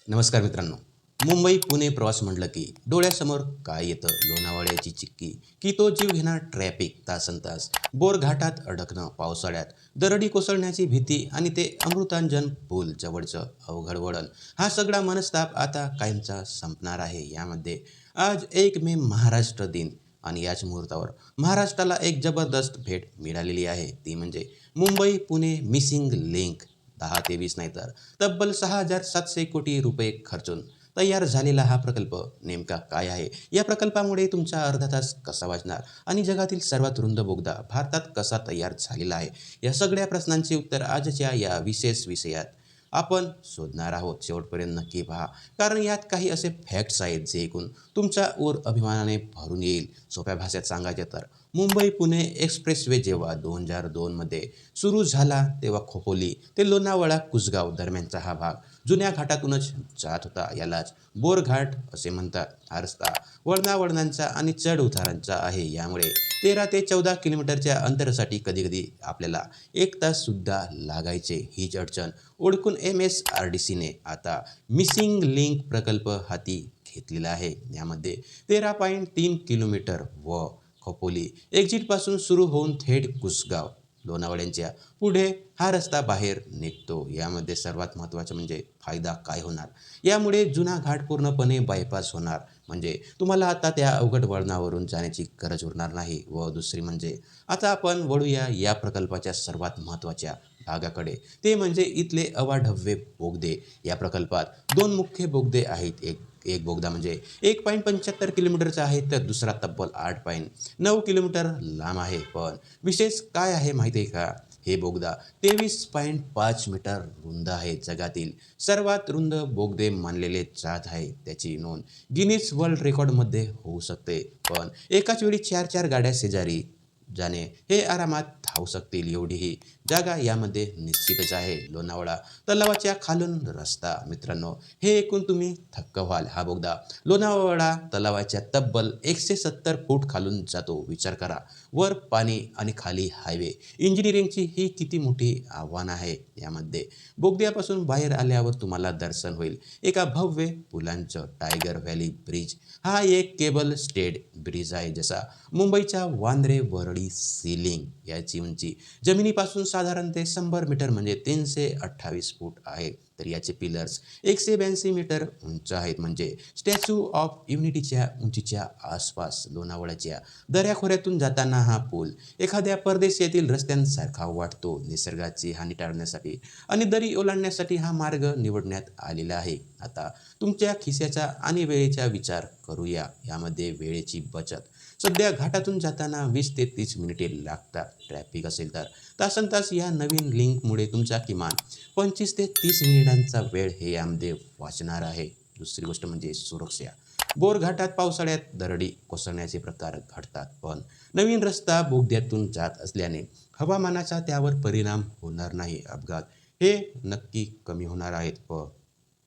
नमस्कार मित्रांनो. मुंबई पुणे प्रवास म्हटलं की डोळ्यासमोर काय येतं? लोणावळ्याची चिक्की की तो जीव घेणार ट्रॅफिक तासनतास, बोर घाटात अडकणं पावसाळ्यात, दरडी कोसळण्याची भीती आणि ते अमृतांजन पूल जवळचं अवघड वळण. हा सगळा मनस्ताप आता कायमचा संपणार आहे. यामध्ये आज 1 मे महाराष्ट्र दिन आणि याच मुहूर्तावर महाराष्ट्राला एक जबरदस्त भेट मिळालेली आहे. ती म्हणजे मुंबई पुणे मिसिंग लिंक. 10 ते 20 नाही तर तब्बल 6,700 कोटी रुपये खर्चून तयार झालेला हा प्रकल्प नेमका काय आहे? या प्रकल्पामुळे तुमचा अर्धा तास कसा वाचणार आणि जगातील सर्वात रुंद बोगदा भारतात कसा तयार झालेला आहे? या सगळ्या प्रश्नांची उत्तर आजच्या या विशेष विषयात आपण शोधणार आहोत. शेवटपर्यंत नक्की पहा, कारण यात काही असे फॅक्ट्स आहेत जे ऐकून तुमचा ऊर अभिमानाने भरून येईल. सोप्या भाषेत सांगायचे तर मुंबई पुणे एक्सप्रेसवे जेव्हा 2002 मध्ये सुरू झाला तेव्हा खोपोली ते लोणावळा कुसगाव दरम्यानचा हा भाग जुन्या घाटातूनच जात होता. यालाच बोरघाट असे म्हणतात. हा रस्ता वळणावळणांचा आणि चढ उतारांचा आहे. यामुळे 13 ते 14 किलोमीटरच्या अंतरासाठी कधीकधी आपल्याला 1 तास सुद्धा लागायचे. हीच अडचण ओळखून MSRDCने आता मिसिंग लिंक प्रकल्प हाती घेतलेला आहे. यामध्ये 13.3 किलोमीटर व खोपोली एक्झिटपासून सुरू होऊन थेट कुसगाव लोणावळ्यांच्या पुढे हा रस्ता बाहेर निघतो. यामध्ये सर्वात महत्त्वाचं म्हणजे फायदा काय होणार? यामुळे जुना घाट पूर्णपणे बायपास होणार. म्हणजे तुम्हाला आता त्या अवघड वळणावरून जाण्याची गरज उरणार नाही. व दुसरी म्हणजे आता आपण वळूया या प्रकल्पाच्या सर्वात महत्त्वाच्या भागाकडे. ते म्हणजे इथले अवाढव्य बोगदे. या प्रकल्पात 2 मुख्य बोगदे आहेत. एक बोगदा म्हणजे 1.75 किलोमीटरचा आहे, तर दुसरा तब्बल 8.9 किलोमीटर लांब आहे. पण विशेष काय आहे माहिती आहे का? हे बोगदा 23.5 मीटर रुंद आहे. जगातील सर्वात रुंद बोगदे मानलेले जात आहे. त्याची नोंद गिनीज वर्ल्ड रेकॉर्डमध्ये होऊ शकते. पण एकाच वेळी 4 गाड्या शेजारी जाणे हे आरामात धावू शकतील एवढीही जागा यामध्ये निश्चितच आहे. लोणावळा तलावाच्या खालून रस्ता. मित्रांनो, हे ऐकून तुम्ही थक्क व्हाल. हा बोगदा लोणावळा तलावाच्या तब्बल 170 फूट खालून जातो. विचार करा, वर पाणी आणि खाली हायवे. इंजिनिअरिंगची ही किती मोठी आव्हान आहे. यामध्ये बोगद्यापासून बाहेर आल्यावर तुम्हाला दर्शन होईल एका भव्य पुलांचं. टायगर व्हॅली ब्रिज हा एक केबल स्टेड ब्रिज आहे. जसा मुंबईच्या वांद्रे वरळी सीलिंग. याची उंची जमिनीपासून साधारणतः 100 मीटर म्हणजे 328 फूट आहे. तर याचे पिलर्स 182 मीटर उंच आहेत. म्हणजे स्टॅच्यू ऑफ युनिटीच्या उंचीच्या आसपास. लोणावळ्याच्या दऱ्याखोऱ्यातून जाताना हा पूल एखाद्या परदेशातील रस्त्यांसारखा वाटतो. निसर्गाची हानी टाळण्यासाठी आणि दरी ओलांडण्यासाठी हा मार्ग निवडण्यात आलेला आहे. आता तुमच्या खिशाचा आणि वेळेचा विचार करूया. यामध्ये वेळेची बचत. सध्या घाटातून जाताना 20 ते 30 मिनिटे लागतात. ट्रॅफिक असेल तर तासनतास. या नवीन लिंकमुळे तुमचा किमान 25 ते 30 मिनिटांचा वेळ हे यामध्ये वाचणार आहे. दुसरी गोष्ट म्हणजे सुरक्षा. बोरघाटात पावसाळ्यात दरडी कोसळण्याचे प्रकार घडतात. पण नवीन रस्ता बोगद्यातून जात असल्याने हवामानाचा त्यावर परिणाम होणार नाही. अपघात हे नक्की कमी होणार आहेत.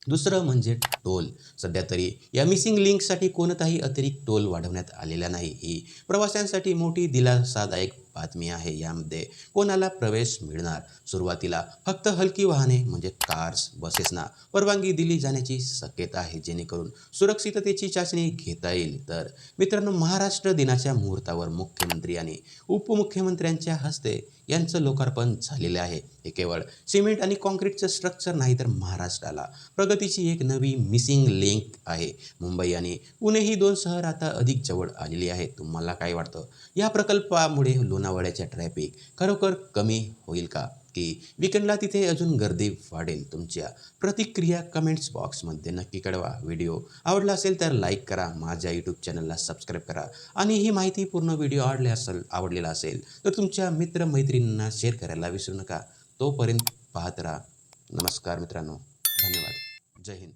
दुसरं म्हणजे टोल. सध्या तरी या मिसिंग लिंकसाठी कोणताही अतिरिक्त टोल वाढवण्यात आलेला नाही. ही प्रवाशांसाठी मोठी दिलासादायक बातमी आहे. यामध्ये कोणाला प्रवेश मिळणार? सुरुवातीला फक्त हलकी वाहने म्हणजे कार्स, बसेसना परवानगी दिली जाण्याची शक्यता आहे, जेणेकरून सुरक्षिततेची चाचणी घेता येईल. तर मित्रांनो, महाराष्ट्र दिनाच्या मुहूर्तावर मुख्यमंत्री आणि उपमुख्यमंत्र्यांच्या हस्ते यांचं लोकार्पण झालेलं आहे. हे केवळ सिमेंट आणि कॉन्क्रीटचं स्ट्रक्चर नाही, तर महाराष्ट्राला प्रगतीची एक नवी मिसिंग लिंक आहे. मुंबई आणि पुणे ही 2 शहर आता अधिक जवळ आलेली आहेत. तुम्हाला काय वाटतं? या प्रकल्पामुळे लोणावळ्याच्या ट्रॅफिक खरोखर कमी होईल का, की विकेंडला तिथे अजून गर्दी वाढेल? तुमच्या प्रतिक्रिया कमेंट्स बॉक्समध्ये नक्की कळवा. व्हिडिओ आवडला असेल तर लाईक करा, माझ्या यूट्यूब चॅनलला सबस्क्राईब करा आणि ही माहिती पूर्ण व्हिडिओ आवडलेला असेल तर तुमच्या मित्रमैत्रिणींना शेअर करायला विसरू नका. तोपर्यंत पाहत राहा. नमस्कार मित्रांनो. धन्यवाद. जय हिंद.